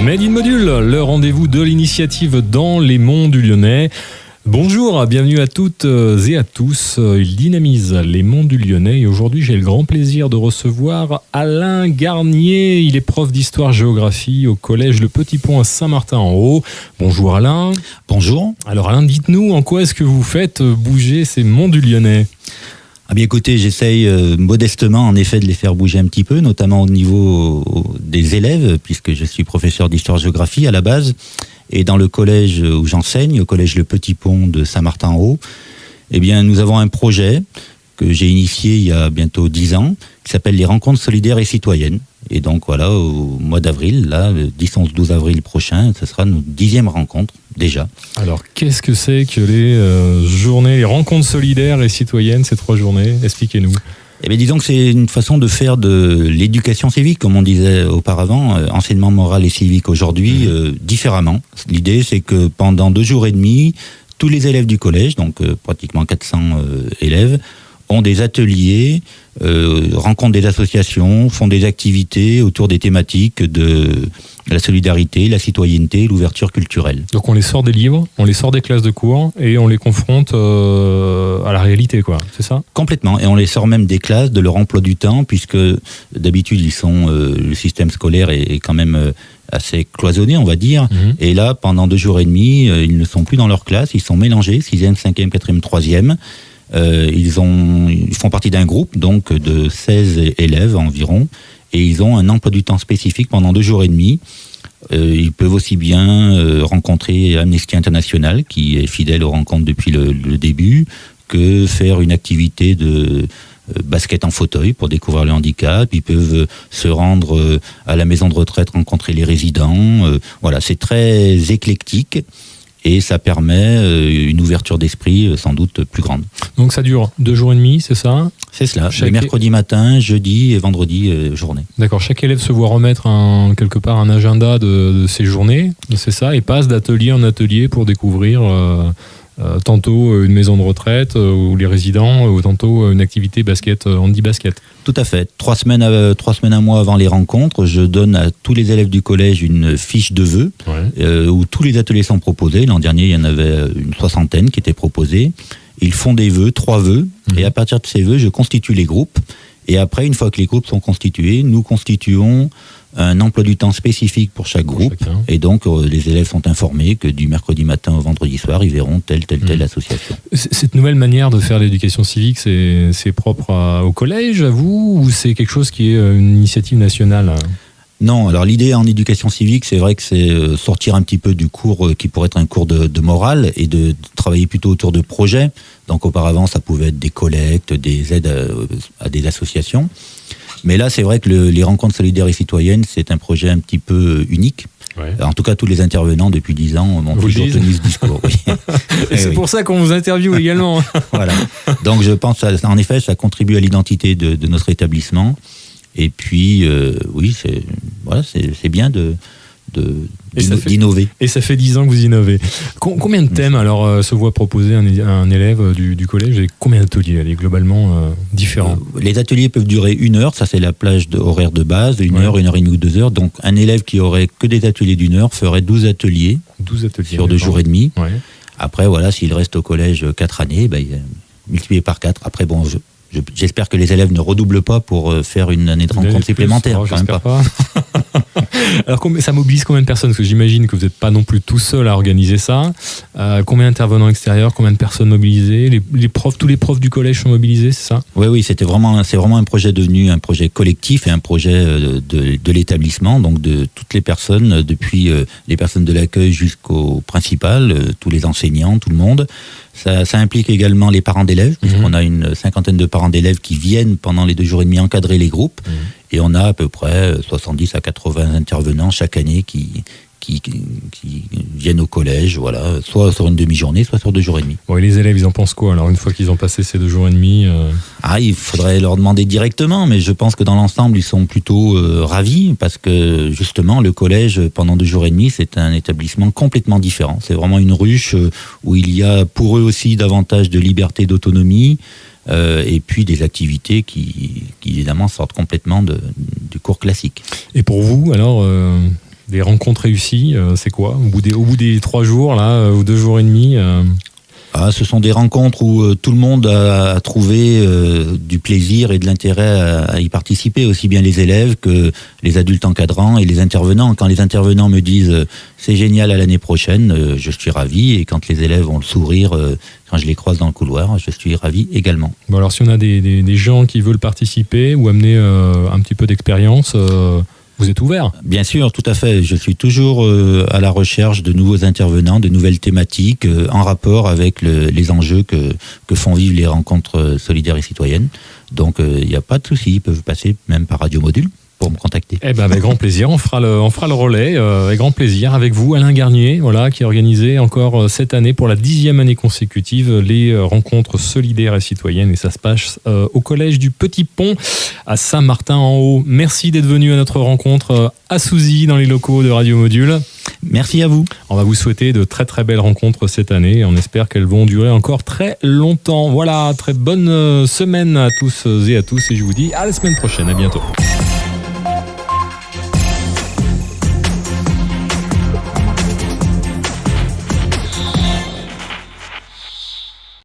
Made in Module, le rendez-vous de l'initiative dans les monts du Lyonnais. Bonjour, bienvenue à toutes et à tous. Il dynamise les monts du Lyonnais et aujourd'hui j'ai le grand plaisir de recevoir Alain Garnier. Il est prof d'histoire-géographie au collège Le Petit Pont à Saint-Martin-en-Haut. Bonjour Alain. Bonjour. Alors Alain, dites-nous en quoi est-ce que vous faites bouger ces monts du Lyonnais ? Ah bien écoutez, j'essaye modestement en effet de les faire bouger un petit peu, notamment au niveau des élèves, puisque je suis professeur d'histoire-géographie à la base. Et dans le collège où j'enseigne, au collège Le Petit Pont de Saint-Martin-en-Haut, eh bien, nous avons un projet que j'ai initié il y a bientôt 10 ans, qui s'appelle les rencontres solidaires et citoyennes. Et donc voilà, au mois d'avril, là, le 10, 11, 12 avril prochain, ce sera notre 10e rencontre, déjà. Alors, qu'est-ce que c'est que les journées, les rencontres solidaires et citoyennes, ces 3 journées ? Expliquez-nous. Eh bien, disons que c'est une façon de faire de l'éducation civique, comme on disait auparavant, enseignement moral et civique aujourd'hui, différemment. L'idée, c'est que pendant 2 jours et demi, tous les élèves du collège, donc pratiquement 400 élèves, ont des ateliers, rencontrent des associations, font des activités autour des thématiques de la solidarité, la citoyenneté, l'ouverture culturelle. Donc on les sort des livres, on les sort des classes de cours et on les confronte à la réalité, quoi. C'est ça ? Complètement. Et on les sort même des classes, de leur emploi du temps, puisque d'habitude le système scolaire est quand même assez cloisonné, on va dire. Et là, pendant 2 jours et demi, ils ne sont plus dans leur classe, ils sont mélangés, 6e, 5e, 4e, 3e. Ils font partie d'un groupe donc de 16 élèves environ et ils ont un emploi du temps spécifique pendant 2 jours et demi. Ils peuvent aussi bien rencontrer Amnesty International qui est fidèle aux rencontres depuis le début, que faire une activité de basket en fauteuil pour découvrir le handicap. Ils peuvent se rendre à la maison de retraite, rencontrer les résidents. Voilà, c'est très éclectique. Et ça permet une ouverture d'esprit sans doute plus grande. Donc ça dure 2 jours et demi, c'est ça ? C'est cela, le mercredi matin, jeudi et vendredi journée. D'accord, chaque élève se voit remettre quelque part un agenda de ses journées, c'est ça, et passe d'atelier en atelier pour découvrir tantôt une maison de retraite où les résidents, ou tantôt une activité basket, handi-basket. Tout à fait. 3 semaines, 1 mois avant les rencontres, je donne à tous les élèves du collège une fiche de vœux où tous les ateliers sont proposés. L'an dernier, il y en avait une 60aine qui étaient proposés. Ils font des vœux, 3 vœux, et à partir de ces vœux, je constitue les groupes. Et après, une fois que les groupes sont constitués, nous constituons un emploi du temps spécifique pour chaque groupe. Et donc, les élèves sont informés que du mercredi matin au vendredi soir, ils verront telle association. Cette nouvelle manière de faire l'éducation civique, c'est propre au collège, à vous, ou c'est quelque chose qui est une initiative nationale ? Non, alors l'idée en éducation civique, c'est vrai que c'est sortir un petit peu du cours qui pourrait être un cours de morale et de travailler plutôt autour de projets. Donc auparavant, ça pouvait être des collectes, des aides à des associations. Mais là, c'est vrai que les rencontres solidaires et citoyennes, c'est un projet un petit peu unique. Ouais. En tout cas, tous les intervenants depuis 10 ans m'ont toujours tenu ce discours. Oui. Et c'est pour ça qu'on vous interviewe également. Voilà. Donc je pense, en effet, ça contribue à l'identité de notre établissement. Et puis, oui, c'est bien d'innover. Et ça fait 10 ans que vous innovez. Combien de thèmes alors se voit proposer un élève du collège et combien d'ateliers globalement différents ? Les ateliers peuvent durer 1 heure, ça c'est la plage horaire de base, 1 heure, 1 heure et demie ou 2 heures. Donc un élève qui aurait que des ateliers d'1 heure ferait 12 ateliers sur 2 jours et demi. Ouais. Après, voilà, s'il reste au collège 4 années, il est multiplié par 4. Après, bon, j'espère que les élèves ne redoublent pas pour faire une année de rencontre supplémentaire. Quand même pas. Alors, ça mobilise combien de personnes ? Parce que j'imagine que vous n'êtes pas non plus tout seul à organiser ça. Combien d'intervenants extérieurs ? Combien de personnes mobilisées ? Tous les profs du collège sont mobilisés, c'est ça ? Oui, c'est vraiment un projet devenu un projet collectif et un projet de l'établissement. Donc, de toutes les personnes, depuis les personnes de l'accueil jusqu'au principal, tous les enseignants, tout le monde. Ça implique également les parents d'élèves, puisqu'on a une 50aine de parents d'élèves qui viennent pendant les 2 jours et demi encadrer les groupes. Et on a à peu près 70 à 80 intervenants chaque année qui viennent au collège, voilà, soit sur une demi-journée, soit sur 2 jours et demi. Bon, et les élèves, ils en pensent quoi alors une fois qu'ils ont passé ces 2 jours et demi il faudrait leur demander directement, mais je pense que dans l'ensemble, ils sont plutôt ravis parce que justement, le collège, pendant 2 jours et demi, c'est un établissement complètement différent. C'est vraiment une ruche où il y a pour eux aussi davantage de liberté, d'autonomie. Et puis des activités qui évidemment sortent complètement du cours classique. Et pour vous, alors, Des rencontres réussies, c'est quoi au bout des 3 jours, là, ou 2 jours et demi Ce sont des rencontres où tout le monde a trouvé du plaisir et de l'intérêt à y participer, aussi bien les élèves que les adultes encadrants et les intervenants. Quand les intervenants me disent c'est génial, à l'année prochaine, je suis ravi. Et quand les élèves ont le sourire, quand je les croise dans le couloir, je suis ravi également. Bon, alors si on a des gens qui veulent participer ou amener un petit peu d'expérience, vous êtes ouvert? Bien sûr, tout à fait. Je suis toujours à la recherche de nouveaux intervenants, de nouvelles thématiques en rapport avec les enjeux que font vivre les rencontres solidaires et citoyennes. Donc, il n'y a pas de souci. Ils peuvent passer même par Radio Module pour me contacter. Eh ben, avec grand plaisir. On fera le relais avec grand plaisir avec vous, Alain Garnier, voilà, qui a organisé encore cette année pour la 10e année consécutive les rencontres solidaires et citoyennes. Et ça se passe au collège du Petit Pont à Saint-Martin-en-Haut. Merci d'être venu à notre rencontre à Souzy dans les locaux de Radio Module. Merci à vous. On va vous souhaiter de très très belles rencontres cette année et on espère qu'elles vont durer encore très longtemps. Voilà, très bonne semaine à tous et à tous et je vous dis à la semaine prochaine. À bientôt.